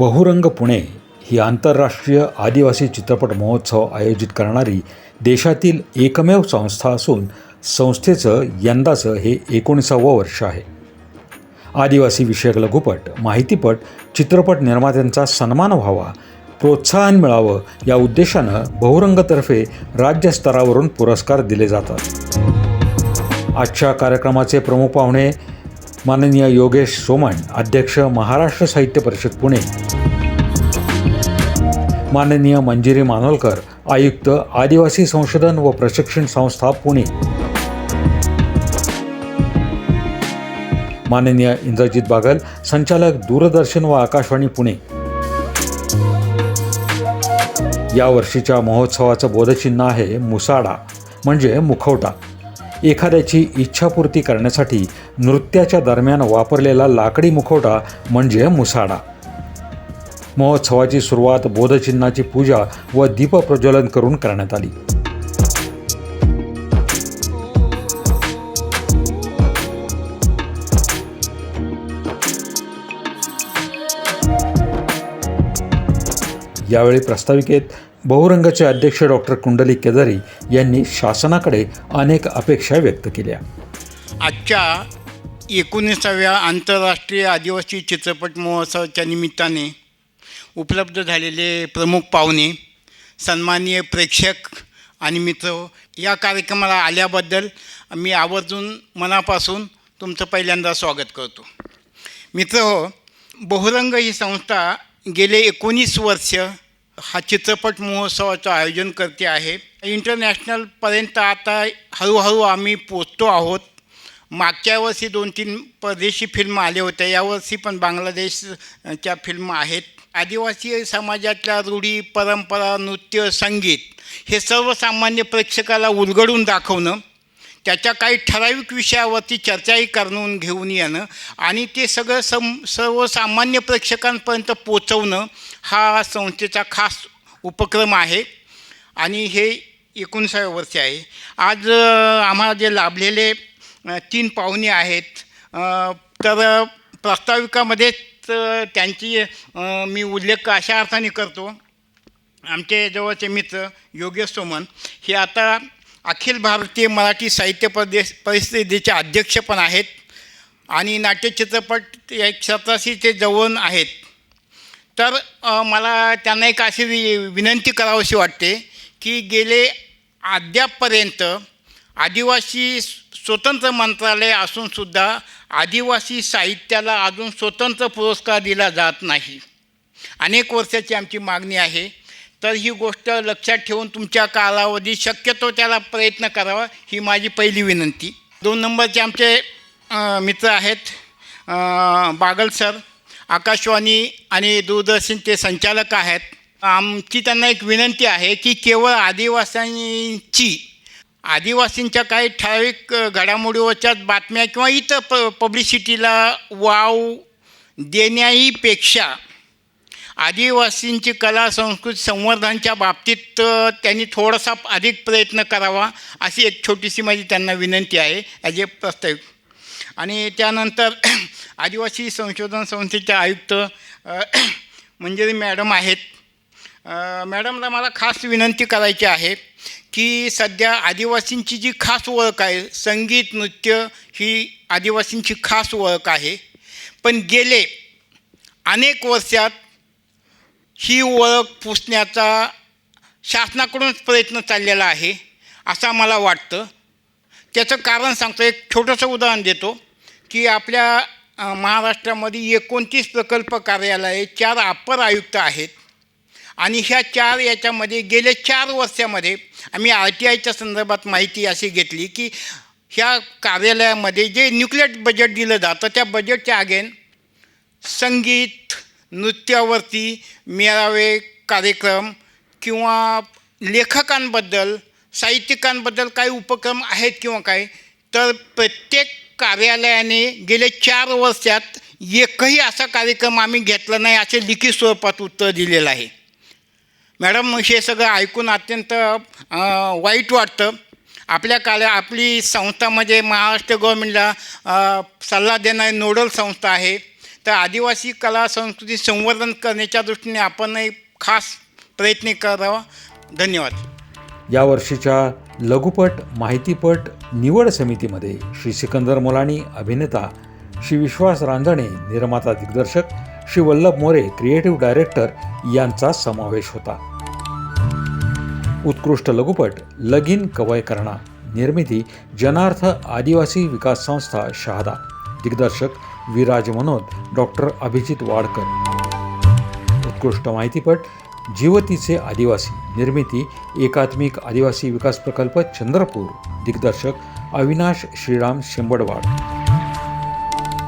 बहुरंग पुणे ही आंतरराष्ट्रीय आदिवासी चित्रपट महोत्सव आयोजित करणारी देशातील एकमेव संस्था असून संस्थेचं यंदाचं हे 19वं वर्ष आहे. आदिवासी विषयक लघुपट, माहितीपट, चित्रपट निर्मात्यांचा सन्मान व्हावा, प्रोत्साहन मिळावं या उद्देशानं बहुरंगतर्फे राज्यस्तरावरून पुरस्कार दिले जातात. आजच्या कार्यक्रमाचे प्रमुख पाहुणे माननीय योगेश सोमण, अध्यक्ष महाराष्ट्र साहित्य परिषद पुणे, माननीय मंजिरी मानोलकर, आयुक्त आदिवासी संशोधन व प्रशिक्षण संस्था पुणे, माननीय इंद्रजित बागल, संचालक दूरदर्शन व आकाशवाणी पुणे. या वर्षीच्या महोत्सवाचं बोधचिन्ह आहे मुसाडा, म्हणजे मुखवटा. एखाद्याची इच्छापूर्ती करण्यासाठी नृत्याच्या दरम्यान वापरलेला लाकडी मुखवटा म्हणजे मुसाडा. महोत्सवाची सुरुवात बोधचिन्हाची पूजा व दीपप्रज्वलन करून करण्यात आली. यावेळी प्रास्ताविकेत बहुरंगचे अध्यक्ष डॉक्टर कुंडलिक केदारी यांनी शासनाकडे अनेक अपेक्षा व्यक्त केल्या. आजच्या 19व्या आंतरराष्ट्रीय आदिवासी चित्रपट महोत्सवाच्या निमित्ताने उपलब्ध झालेले प्रमुख पाहुणे, सन्माननीय प्रेक्षक आणि मित्र, या कार्यक्रमाला आल्याबद्दल मी आवर्जून मनापासून तुमचं पहिल्यांदा स्वागत करतो. मित्रहो, बहुरंग ही संस्था गेले 19 वर्ष हा चित्रपट महोत्सवाचं आयोजन करते आहे. इंटरनॅशनलपर्यंत आता हळूहळू आम्ही पोचतो आहोत. मागच्या वर्षी 2-3 परदेशी फिल्म आले होत्या, यावर्षी पण बांगलादेशच्या फिल्म आहेत. आदिवासी समाजातल्या रूढी, परंपरा, नृत्य, संगीत हे सर्वसामान्य प्रेक्षकाला उलगडून दाखवणं, त्याच्या काही ठराविक विषयावरती चर्चाही करून घेऊन येणं आणि ते सगळं सर्वसामान्य प्रेक्षकांपर्यंत पोचवणं हा संस्थेचा खास उपक्रम आहे आणि हे 19व्या वर्ष आहे. आज आम्हाला जे लाभलेले 3 पाहुणे आहेत, तर प्रास्ताविकामध्येच त्यांची मी उल्लेख अशा अर्थाने करतो. आमचे जवळचे मित्र योगेश सोमण हे आता अखिल भारतीय मराठी साहित्य परिषदेचे अध्यक्ष पण आहेत आणि नाट्यचित्रपट या क्षेत्राशी ते जवळ आहेत. तर मला त्यांना एक अशी विनंती करावीशी वाटते की गेले अद्यापपर्यंत आदिवासी स्वतंत्र मंत्रालय असूनसुद्धा आदिवासी साहित्याला अजून स्वतंत्र पुरस्कार दिला जात नाही. अनेक वर्षाची आमची मागणी आहे. तर ही गोष्ट लक्षात ठेवून तुमच्या कालावधीत शक्यतो त्याला प्रयत्न करावा, ही माझी पहिली विनंती. 2 नंबरचे आमचे मित्र आहेत बागल सर, आकाशवाणी आणि दूरदर्शनचे संचालक आहेत. आमची त्यांना एक विनंती आहे की केवळ आदिवासींच्या काही ठराविक घडामोडीवरच्या बातम्या किंवा इतर पब्लिसिटीला वाव देण्याहीपेक्षा आदिवासींची कला संस्कृती संवर्धनाच्या बाबतीत त्यांनी थोडासा अधिक प्रयत्न करावा, अशी एक छोटीशी माझी त्यांना विनंती आहे ॲज ए प्रस्ताविक. आणि त्यानंतर आदिवासी संशोधन संस्थेच्या आयुक्त मंजिरी मॅडम आहेत. मॅडमला मला खास विनंती करायची आहे की सध्या आदिवासींची जी खास ओळख आहे, संगीत, नृत्य ही आदिवासींची खास ओळख आहे, पण गेले अनेक वर्षात ही ओळख पुसण्याचा शासनाकडूनच प्रयत्न चाललेला आहे असं मला वाटतं. त्याचं कारण सांगतो, एक छोटंसं उदाहरण देतो की आपल्या महाराष्ट्रामध्ये 29 प्रकल्प कार्यालये, 4 अपर आयुक्त आहेत आणि ह्या 4 याच्यामध्ये गेल्या 4 वर्षामध्ये आम्ही RTIच्या संदर्भात माहिती अशी घेतली की ह्या कार्यालयामध्ये जे न्यूक्लियर बजेट दिलं जातं त्या बजेटच्या अगेन संगीत, नृत्यावरती मेळावे, कार्यक्रम किंवा लेखकांबद्दल, साहित्यिकांबद्दल काही उपक्रम आहेत किंवा काय, तर प्रत्येक कार्यालयाने गेले 4 वर्षात एकही असा कार्यक्रम आम्ही घेतला नाही असे लिखित स्वरूपात उत्तर दिलेलं आहे. मॅडम, हे सगळं ऐकून अत्यंत वाईट वाटतं. आपली संस्था म्हणजे महाराष्ट्र गव्हर्नमेंटला सल्ला देणारी नोडल संस्था आहे. तर आदिवासी कला संस्कृती संवर्धन करण्याच्या दृष्टीने आपण एक खास प्रयत्न करावा. धन्यवाद. यावर्षीच्या लघुपट माहितीपट निवड समितीमध्ये श्री सिकंदर मोलानी अभिनेता, श्री विश्वास रांजणे निर्माता दिग्दर्शक, श्री वल्लभ मोरे क्रिएटिव्ह डायरेक्टर यांचा समावेश होता. उत्कृष्ट लघुपट लगीन कवय करणा, निर्मिती जनार्थ आदिवासी विकास संस्था शहादा, दिग्दर्शक विराज मनोद, डॉक्टर अभिजित वाडकर. उत्कृष्ट माहितीपट जीवतीचे आदिवासी, निर्मिती एकात्मिक आदिवासी विकास प्रकल्प चंद्रपूर, दिग्दर्शक अविनाश श्रीराम शेंबडवाड.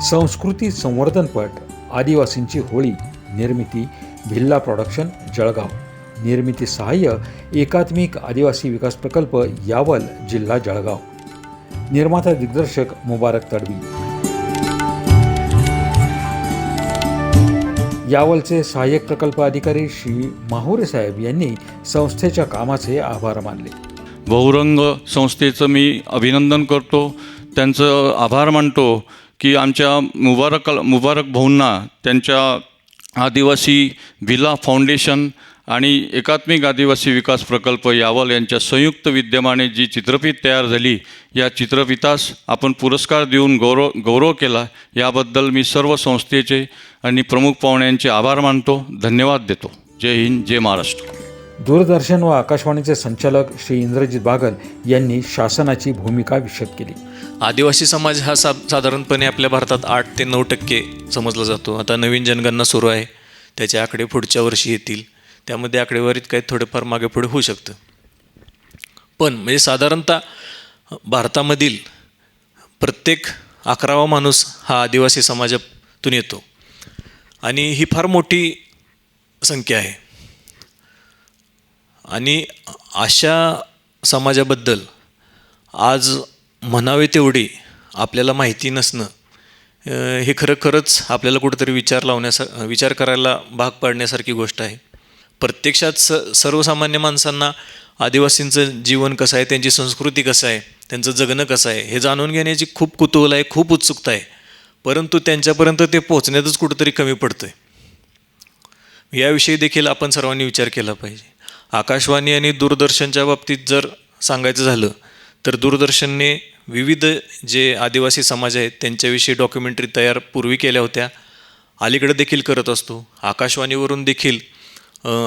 संस्कृती संवर्धनपट आदिवासींची होळी, निर्मिती भिल्ला प्रोडक्शन जळगाव, निर्मिती सहाय्य एकात्मिक आदिवासी विकास प्रकल्प यावल जिल्हा जळगाव, निर्माता दिग्दर्शक मुबारक तडवी. यावलचे सहाय्यक प्रकल्प अधिकारी श्री माहुरे साहेब यांनी संस्थेच्या कामाचे आभार मानले. बहुरंग संस्थेचं मी अभिनंदन करतो, त्यांचं आभार मानतो की आमच्या मुबारक भाऊंना त्यांच्या आदिवासी भिला फाउंडेशन आणि एकात्मिक आदिवासी विकास प्रकल्प यावल यांच्या संयुक्त विद्यमाने जी चित्रफित तयार झाली, या चित्रफितास आपण पुरस्कार देऊन गौरव केला. याबद्दल मी सर्व संस्थेचे आणि प्रमुख पाहुण्यांचे आभार मानतो, धन्यवाद देतो. जय हिंद, जय महाराष्ट्र. दूरदर्शन व आकाशवाणीचे संचालक श्री इंद्रजित बागल यांनी शासनाची भूमिका विशद केली. आदिवासी समाज हा साधारणपणे आपल्या भारतात 8 ते 9% समजला जातो. आता नवीन जनगणना सुरू आहे, त्याचे आकडे पुढच्या वर्षी येतील. त्यामध्ये आकडेवारीत काही थोडेफार मागे पुढे होऊ शकतं. पण म्हणजे साधारणतः भारतामधील प्रत्येक 11वा माणूस हा आदिवासी समाजातून येतो आणि ही फार मोठी संख्या आहे. आणि अशा समाजाबद्दल आज म्हणावे तेवढी आपल्याला माहिती नसणं हे खरंच आपल्याला कुठंतरी विचार करायला भाग पाडण्यासारखी गोष्ट आहे. प्रत्यक्षात सर्वसामान्य माणसांना आदिवासींचं जीवन कसं आहे, त्यांची संस्कृती कसं आहे, त्यांचं जगणं कसं आहे हे जाणून घेण्याची खूप कुतूहल आहे, खूप उत्सुकता आहे. परंतु त्यांच्यापर्यंत ते पोहोचण्यातच कुठंतरी कमी पडतं आहे. याविषयी देखील आपण सर्वांनी विचार केला पाहिजे. आकाशवाणी आणि दूरदर्शनच्या बाबतीत जर सांगायचं झालं तर दूरदर्शनने विविध जे आदिवासी समाज आहेत त्यांच्याविषयी डॉक्युमेंटरी तयार पूर्वी केल्या होत्या, अलीकडे देखील करत असतो. आकाशवाणीवरून देखील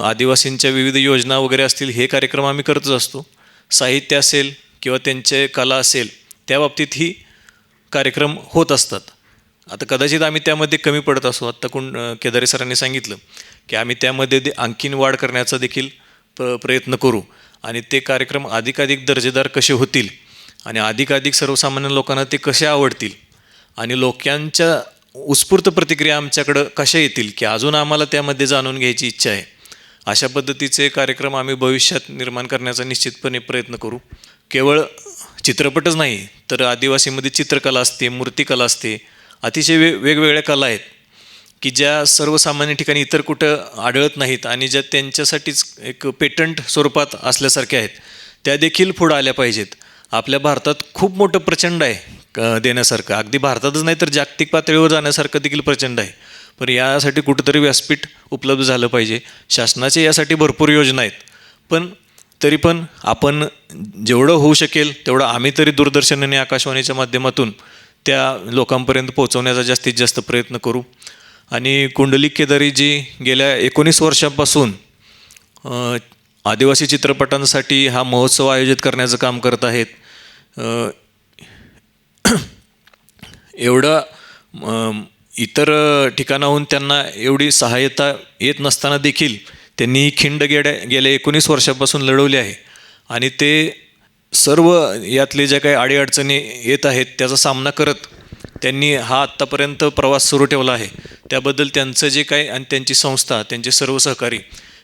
आदिवासींच्या विविध योजना वगैरे असतील हे कार्यक्रम आम्ही करतच असतो. साहित्य असेल किंवा त्यांचे कला असेल त्या बाबतीतही कार्यक्रम होत असतात. आता कदाचित आम्ही त्यामध्ये कमी पडत असू. आत्ता केदारे सरांनी सांगितलं की आम्ही त्यामध्ये आणखीन वाढ करण्याचा देखील प्रयत्न करू आणि ते कार्यक्रम अधिकाधिक दर्जेदार कसे होतील आणि अधिकाधिक सर्वसामान्य लोकांना ते कसे आवडतील आणि लोकांच्या उत्स्फूर्त प्रतिक्रिया आमच्याकडं कशा येतील की अजून आम्हाला त्यामध्ये जाणून घ्यायची इच्छा आहे. अशा पद्धतीचे कार्यक्रम आम्ही भविष्यात निर्माण करण्याचा निश्चितपणे प्रयत्न करू. केवळ चित्रपटच नाही तर आदिवासीमध्ये चित्रकला असते, मूर्तिकला असते, अतिशय वेगवेगळ्या कला आहेत की ज्या सर्वसामान्य ठिकाणी इतर कुठं आढळत नाहीत आणि ज्या त्यांच्यासाठीच एक पेटंट स्वरूपात असल्यासारख्या आहेत, त्या देखील पुढं आल्या पाहिजेत. आपल्या भारतात खूप मोठं प्रचंड आहे देण्यासारखं, अगदी भारतातच नाही तर जागतिक पातळीवर जाण्यासारखं देखील प्रचंड आहे. पण यासाठी कुठंतरी व्यासपीठ उपलब्ध झालं पाहिजे. शासनाचे यासाठी भरपूर योजना आहेत. पण तरी पण आपण जेवढं होऊ शकेल तेवढं आम्ही तरी दूरदर्शन आणि आकाशवाणीच्या माध्यमातून त्या लोकांपर्यंत पोहोचवण्याचा जास्तीत जास्त प्रयत्न करू. आणि कुंडलिक केदारी जी गेल्या 19 वर्षांपासून आदिवासी चित्रपटांसाठी हा महोत्सव आयोजित करण्याचं काम करत आहेत. एवढं इतर ठिकाणाहून त्यांना एवढी सहाय्यता येत नसताना देखील त्यांनी ही खिंड गेल्या 19 वर्षापासून लढवली आहे आणि ते सर्व यातले ज्या काही अडीअडचणी येत आहेत त्याचा सामना करत त्यांनी हा आत्तापर्यंत प्रवास सुरू ठेवला आहे. त्याबद्दल त्यांचं जे काय आणि त्यांची संस्था, त्यांचे सर्व सहकारी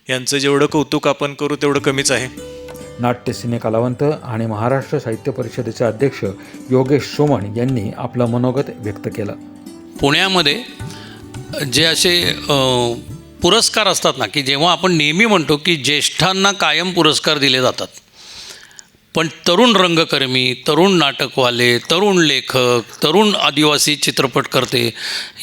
यांचं जेवढं कौतुक आपण करू तेवढं कमीच आहे. नाट्य सिने कलावंत आणि महाराष्ट्र साहित्य परिषदेचे अध्यक्ष योगेश सोमण यांनी आपलं मनोगत व्यक्त केलं. पुण्यामध्ये जे असे पुरस्कार असतात ना, की जेव्हा आपण नेहमी म्हणतो की ज्येष्ठांना कायम पुरस्कार दिले जातात, पण तरुण रंगकर्मी, तरुण नाटकवाले, तरुण लेखक, तरुण आदिवासी चित्रपटकर्ते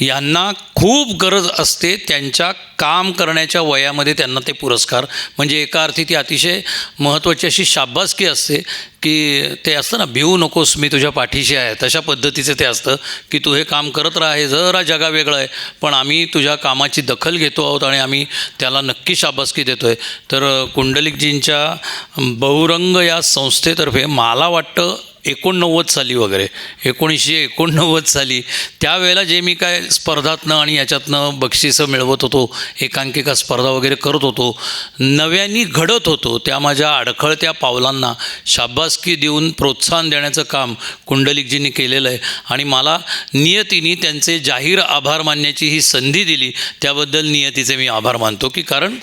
यांना खूप गरज असते त्यांच्या काम करण्याच्या वयामध्ये त्यांना ते पुरस्कार, म्हणजे एका अर्थी ती अतिशय महत्त्वाची अशी शाबासकी असते की ते असतं ना, भिवू नकोस मी तुझ्या पाठीशी आहे, तशा पद्धतीचं ते असतं की तू हे काम करत राहा, हे जरा जगा वेगळं आहे पण आम्ही तुझ्या कामाची दखल घेतो आहोत आणि आम्ही त्याला नक्की शाबासकी देतो आहे. तर कुंडलिकजींच्या बहुरंग या संस्थेतर्फे मला वाटतं 89 साली वगैरे 1989 साली त्यावेळेला जे मी काय स्पर्धातनं आणि याच्यातनं बक्षिसं मिळवत होतो, एकांकिका स्पर्धा वगैरे करत होतो, नव्याने घडत होतो, त्या माझ्या अडखळत्या पावलांना शाबासकी देऊन प्रोत्साहन देण्याचं काम कुंडलिकजींनी केलेलं आहे आणि मला नियतीने त्यांचे जाहीर आभार मानण्याची ही संधी दिली, त्याबद्दल नियतीचे मी आभार मानतो की कारण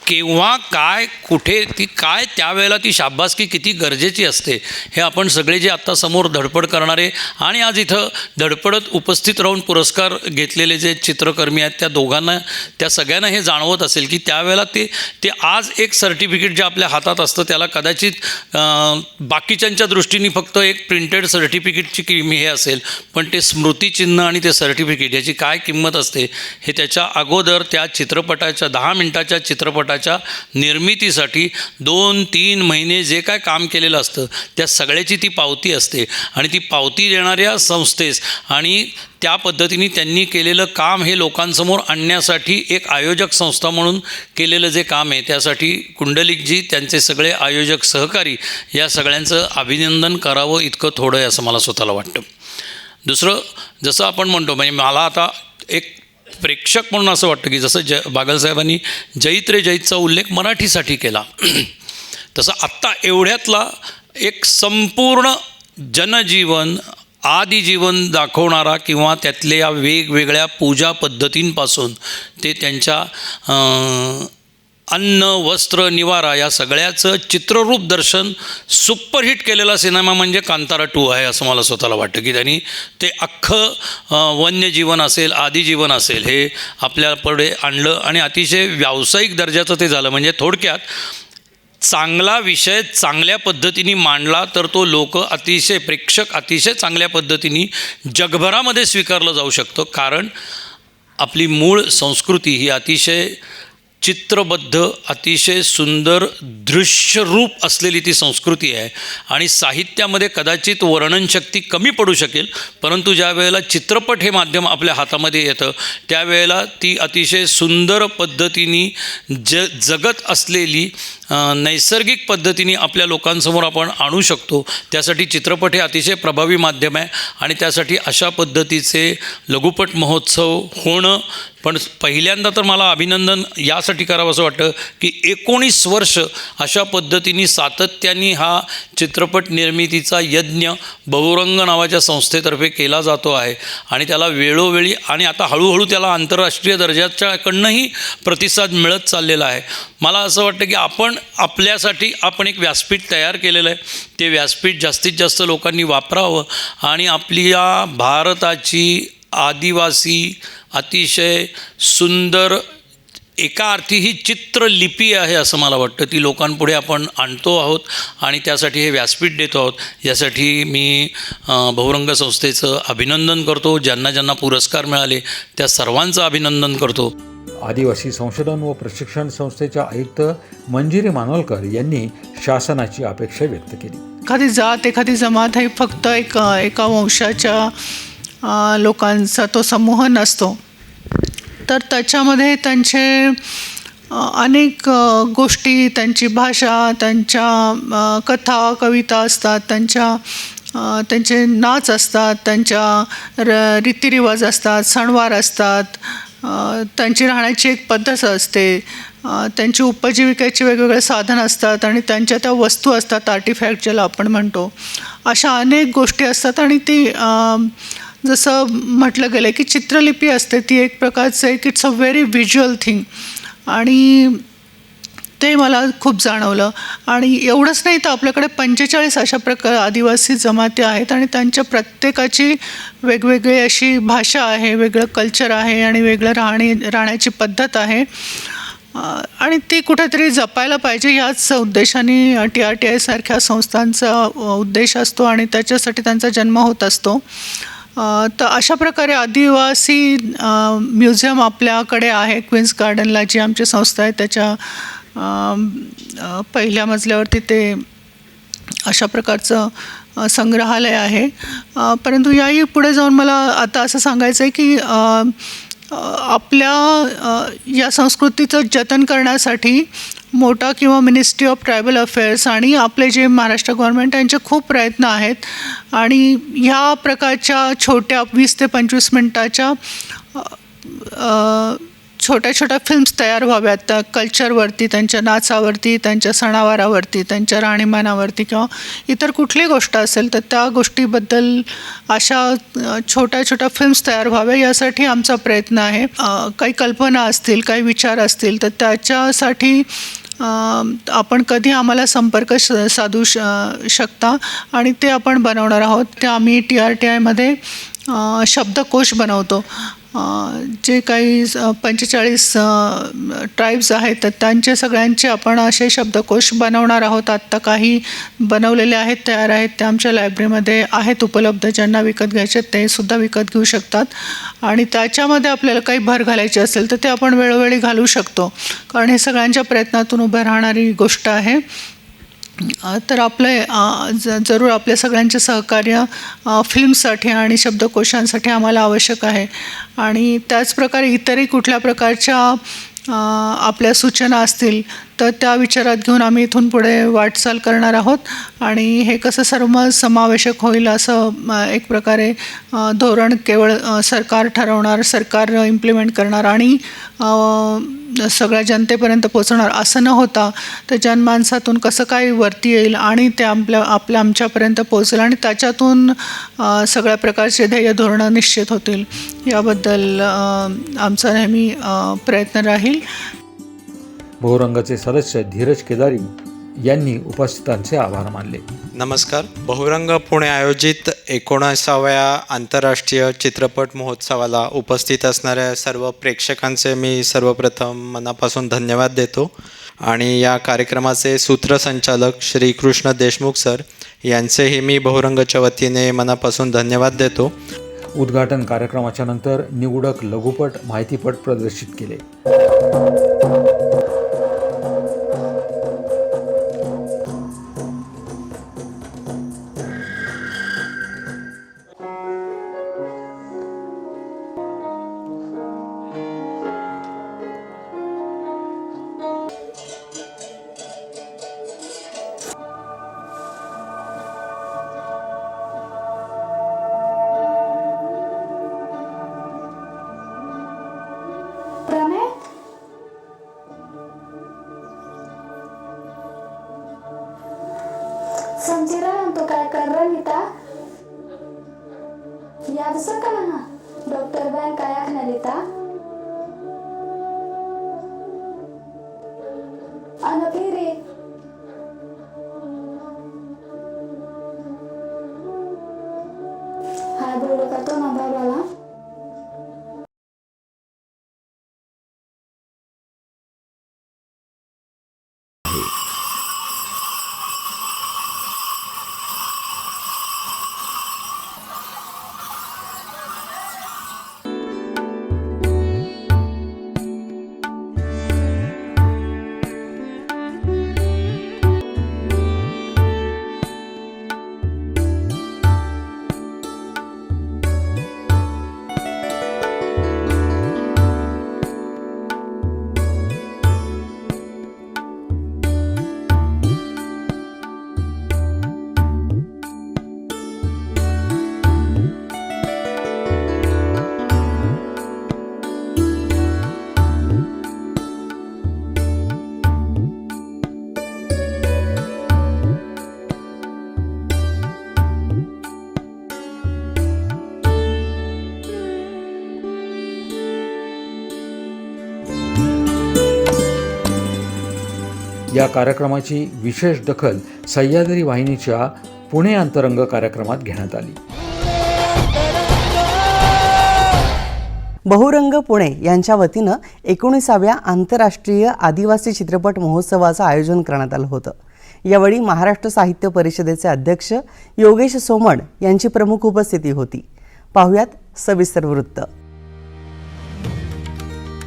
केव्हा काय कुठे ती काय त्यावेळेला ती शाबासकी किती गरजेची असते हे आपण सगळे जे आत्ता समोर धडपड करणारे आणि आज इथं धडपडत उपस्थित राहून पुरस्कार घेतलेले जे चित्रकर्मी आहेत त्या दोघांना, त्या सगळ्यांना हे जाणवत असेल की त्यावेळेला ते आज एक सर्टिफिकेट जे आपल्या हातात असतं त्याला कदाचित बाकीच्यांच्या दृष्टीने फक्त एक प्रिंटेड सर्टिफिकेटची हे असेल, पण ते स्मृतिचिन्ह आणि ते सर्टिफिकेट याची काय किंमत असते हे त्याच्या अगोदर त्या चित्रपटाच्या 10 मिनिटाच्या चित्रपटाच्या निर्मितीसाठी 2-3 महिने जे काय काम केलेलं असतं त्या सगळ्याची ती पावती असते आणि ती पावती देणाऱ्या संस्थेस आणि त्या पद्धतीने त्यांनी केलेलं काम हे लोकांसमोर आणण्यासाठी एक आयोजक संस्था म्हणून केलेलं जे काम आहे त्यासाठी कुंडलिकजी, त्यांचे सगळे आयोजक सहकारी या सगळ्यांचं अभिनंदन करावं इतकं थोडं आहे असं मला स्वतःला वाटतं. दुसरं, जसं आपण म्हणतो म्हणजे मला आता एक प्रेक्षक म्हणून असं वाटतं की जसं बागलसाहेबांनी जैत रे जैतचा उल्लेख मराठीसाठी केला तसं आत्ता एवढ्यातला एक संपूर्ण जनजीवन आदिजीवन दाखवणारा किंवा त्यातल्या वेगवेगळ्या पूजा पद्धतींपासून ते त्यांच्या अन्न, वस्त्र, निवारा या सगळ्याचं चित्ररूप दर्शन सुपरहिट केलेला सिनेमा म्हणजे कांतारा 2 आहे असं मला स्वतःला वाटतं की त्यांनी ते अख्खं वन्यजीवन असेल, आदिजीवन असेल हे आपल्यापुढे आणलं आणि अतिशय व्यावसायिक दर्जाचं ते झालं. म्हणजे थोडक्यात चांगला विषय चांगल्या पद्धतीने मांडला तर तो प्रेक्षक अतिशय चांगल्या पद्धतीने जगभरामध्ये स्वीकारलं जाऊ शकतं, कारण आपली मूळ संस्कृती ही अतिशय चित्रबद्ध, अतिशय सुंदर दृश्यरूप असलेली ती संस्कृती आहे आणि साहित्यामध्ये कदाचित वर्णनशक्ती कमी पडू शकेल, परंतु ज्या वेळेला चित्रपट हे माध्यम आपल्या हातामध्ये येतं त्यावेळेला ती अतिशय सुंदर पद्धतीने जगत असलेली नैसर्गिक पद्धतीने आपल्या लोकांसमोर आपण आणू शकतो. त्यासाठी चित्रपट हे अतिशय प्रभावी माध्यम आहे आणि त्यासाठी अशा पद्धतीचे लघुपट महोत्सव होणं. पण पहिल्यांदा तर मला अभिनंदन यासाठी करावं असं वाटतं की 19 वर्ष अशा पद्धतीने सातत्याने हा चित्रपट निर्मितीचा यज्ञ बहुरंग नावाच्या संस्थेतर्फे केला जातो आहे आणि त्याला वेळोवेळी आणि आता हळूहळू त्याला आंतरराष्ट्रीय दर्जाच्याकडनंही प्रतिसाद मिळत चाललेला आहे. मला असं वाटतं की आपल्यासाठी आपण एक व्यासपीठ तयार केलेलं आहे, ते व्यासपीठ जास्तीत जास्त लोकांनी वापरावं आणि आपल्या भारताची आदिवासी अतिशय सुंदर एका अर्थी ही चित्रलिपी आहे असं मला वाटतं, ती लोकांपुढे आपण आणतो आहोत आणि त्यासाठी हे व्यासपीठ देतो आहोत. यासाठी मी बहुरंग संस्थेचं अभिनंदन करतो. ज्यांना ज्यांना पुरस्कार मिळाले त्या सर्वांचं अभिनंदन करतो. आदिवासी संशोधन व प्रशिक्षण संस्थेच्या आयुक्त मंजिरी मानवलकर यांनी शासनाची अपेक्षा व्यक्त केली. एखादी जात, एखादी जमात हे फक्त एका वंशाच्या लोकांचा तो समूह नसतो, तर त्याच्यामध्ये त्यांचे अनेक गोष्टी, त्यांची भाषा, त्यांच्या कथा कविता असतात, त्यांचे नाच असतात, त्यांच्या रीतिरिवाज असतात, सणवार असतात, त्यांची राहण्याची एक पद्धत असते, त्यांची उपजीविकेचे वेगवेगळे साधन असतात आणि त्यांच्या त्या वस्तू असतात, आर्टिफॅक्ट ज्याला आपण म्हणतो. अशा अनेक गोष्टी असतात आणि ती जसं म्हटलं गेलं की चित्रलिपी असते, ती एक प्रकारचं it's a very visual thing आणि ते मला खूप जाणवलं. आणि एवढंच नाही तर आपल्याकडे 45 अशा आदिवासी जमाती आहेत आणि त्यांच्या प्रत्येकाची वेगवेगळी अशी भाषा आहे, वेगळं कल्चर आहे आणि वेगळं राहण्याची पद्धत आहे. आणि ती कुठेतरी जपायला पाहिजे ह्याच उद्देशाने TRTI सारख्या संस्थांचा उद्देश असतो आणि त्याच्यासाठी त्यांचा जन्म होत असतो. तर अशा प्रकारे आदिवासी म्युझियम आपल्याकडे आहे क्वीन्स गार्डनला, जी आमची संस्था आहे त्याच्या पहिल्या मजल्यावरती ते अशा प्रकारचं संग्रहालय आहे. परंतु याही पुढे जाऊन मला आता असं सांगायचं आहे की आपल्या या संस्कृतीचं जतन करण्यासाठी मोटा किंवा मिनिस्ट्री ऑफ ट्रायबल अफेअर्स आणि आपले जे महाराष्ट्र गव्हर्नमेंट यांचे खूप प्रयत्न आहेत. आणि ह्या प्रकारच्या छोट्या 20 ते 25 मिनटाच्या छोट्या छोट्या फिल्म्स तयार व्हाव्यात त्या कल्चरवरती, त्यांच्या नाचावरती, त्यांच्या सणावारावरती, त्यांच्या राहणीमानावरती किंवा इतर कुठलीही गोष्ट असेल तर त्या गोष्टीबद्दल अशा छोट्या छोट्या फिल्म्स तयार व्हाव्या यासाठी आमचा प्रयत्न आहे. काही कल्पना असतील, काही विचार असतील तर त्याच्यासाठी आपण कधी आम्हाला संपर्क साधू शकता आणि ते आपण बनवणार आहोत. ते आम्ही TRTIमध्ये शब्दकोश बनवतो. जे काही 45 ट्राईब्स आहेत तर त्यांचे सगळ्यांचे आपण असे शब्दकोश बनवणार आहोत. आत्ता काही बनवलेले आहेत, तयार आहेत, ते आमच्या लायब्ररीमध्ये आहेत उपलब्ध. ज्यांना विकत घ्यायचे ते सुद्धा विकत घेऊ शकतात. आणि त्याच्यामध्ये आपल्याला काही भर घालायची असेल तर ते आपण वेळोवेळी घालू शकतो, कारण हे सगळ्यांच्या प्रयत्नातून उभं राहणारी गोष्ट आहे. तर जरूर आपल्या सगळ्यांचे सहकार्य फिल्मसाठी आणि शब्दकोशांसाठी आम्हाला आवश्यक आहे. आणि त्याचप्रकारे इतरही कुठल्या प्रकारच्या आपल्या सूचना असतील तर त्या विचारात घेऊन आम्ही इथून पुढे वाटचाल करणार आहोत. आणि हे कसं सर्वसमावेशक होईल असं एक प्रकारे धोरण केवळ सरकार ठरवणार, सरकार इम्प्लिमेंट करणार आणि सगळ्या जनतेपर्यंत पोचवणार असं न होता तर जनमानसातून कसं काय वरती येईल आणि ते आमच्यापर्यंत पोचेल आणि त्याच्यातून सगळ्या प्रकारचे ध्येय धोरणं निश्चित होतील याबद्दल आमचा नेहमी प्रयत्न राहील. बहुरंगाचे सदस्य धीरज केदारी यांनी उपस्थितांचे आभार मानले. नमस्कार. बहुरंग पुणे आयोजित 19व्या आंतरराष्ट्रीय चित्रपट महोत्सवाला उपस्थित असणाऱ्या सर्व प्रेक्षकांचे मी सर्वप्रथम मनापासून धन्यवाद देतो. आणि या कार्यक्रमाचे सूत्रसंचालक श्री कृष्ण देशमुख सर यांचेही मी बहुरंगच्या वतीने मनापासून धन्यवाद देतो. उद्घाटन कार्यक्रमाच्या नंतर निवडक लघुपट माहितीपट प्रदर्शित केले. समझी रहा हम तो क्या कर रहा नीता याद सर का ना डॉक्टर बहन काय आखना नीता अन फिर हाय बोलो का तो ना बाबाला या कार्यक्रमाची विशेष दखल सह्याद्री वाहिनीच्या पुणे अंतरंग कार्यक्रमात घेण्यात आली. बहुरंग पुणे यांच्या वतीनं 19व्या आंतरराष्ट्रीय आदिवासी चित्रपट महोत्सवाचं आयोजन करण्यात आलं होतं. यावेळी महाराष्ट्र साहित्य परिषदेचे अध्यक्ष योगेश सोमण यांची प्रमुख उपस्थिती होती. पाहुयात सविस्तर वृत्त.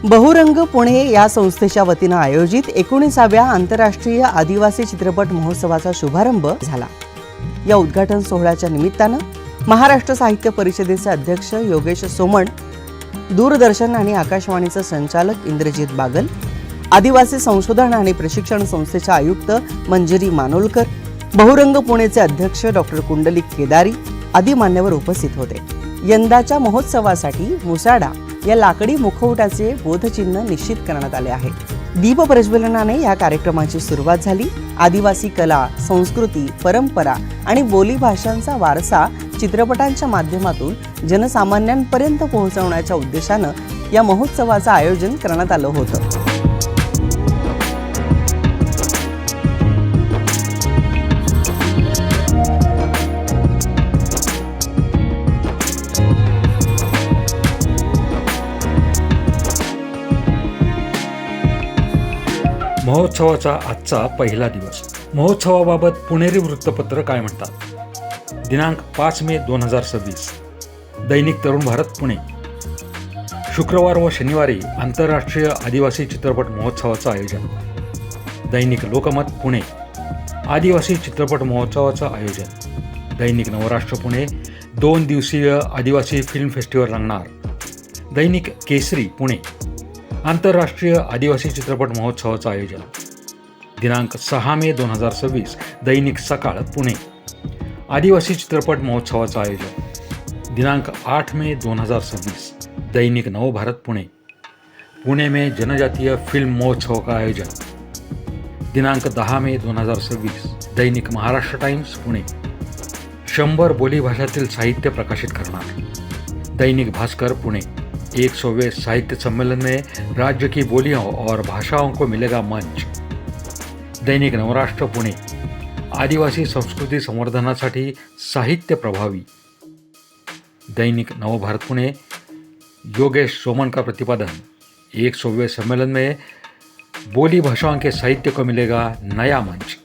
बहुरंग पुणे या संस्थेच्या वतीनं आयोजित 19व्या आंतरराष्ट्रीय आदिवासी चित्रपट महोत्सवाचा शुभारंभ झाला. या उद्घाटन सोहळ्याच्या निमित्तानं महाराष्ट्र साहित्य परिषदेचे अध्यक्ष योगेश सोमण, दूरदर्शन आणि आकाशवाणीचे संचालक इंद्रजित बागल, आदिवासी संशोधन आणि प्रशिक्षण संस्थेच्या आयुक्त मंजिरी मानोलकर, बहुरंग पुणेचे अध्यक्ष डॉक्टर कुंडलिक केदारी आदी मान्यवर उपस्थित होते. यंदाच्या महोत्सवासाठी मुसाडा या लाकडी मुखवट्याचे बोधचिन्ह निश्चित करण्यात आले आहे. दीप प्रज्वलनाने या कार्यक्रमाची सुरुवात झाली. आदिवासी कला, संस्कृती, परंपरा आणि बोलीभाषांचा वारसा चित्रपटांच्या माध्यमातून जनसामान्यांपर्यंत पोहोचवण्याच्या उद्देशानं या महोत्सवाचं आयोजन करण्यात आलं होतं. महोत्सवाचा आजचा पहिला दिवस. महोत्सवाबाबत पुणेरी वृत्तपत्र काय म्हणतात? दिनांक 5 मे 2026. दैनिक तरुण भारत पुणे. शुक्रवार व शनिवारी आंतरराष्ट्रीय आदिवासी चित्रपट महोत्सवाचं आयोजन. दैनिक लोकमत पुणे. आदिवासी चित्रपट महोत्सवाचं आयोजन. दैनिक नवराष्ट्र पुणे. 2 दिवसीय आदिवासी फिल्म फेस्टिवल रंगणार. दैनिक केसरी पुणे. आंतरराष्ट्रीय आदिवासी चित्रपट महोत्सवाचं आयोजन. दिनांक 6 मे 2026. दैनिक सकाळ पुणे. आदिवासी चित्रपट महोत्सवाचं आयोजन. दिनांक 8 मे 2026. दैनिक नवभारत पुणे. पुणे में जनजातीय फिल्म महोत्सव का आयोजन. दिनांक 10 मे 2026. दैनिक महाराष्ट्र टाइम्स पुणे. 100 बोलीभाषातील साहित्य प्रकाशित करणार. दैनिक भास्कर पुणे. 100वें साहित्य सम्मेलन में राज्य की बोलियों और भाषाओं को मिलेगा मंच. दैनिक नवराष्ट्र पुणे. आदिवासी संस्कृती संवर्धनासाठी साहित्य प्रभावी. दैनिक नवभारत पुणे. योगेश सोमन का प्रतिपादन. 100वें सम्मेलन में बोली भाषाओं के साहित्य को मिलेगा नया मंच.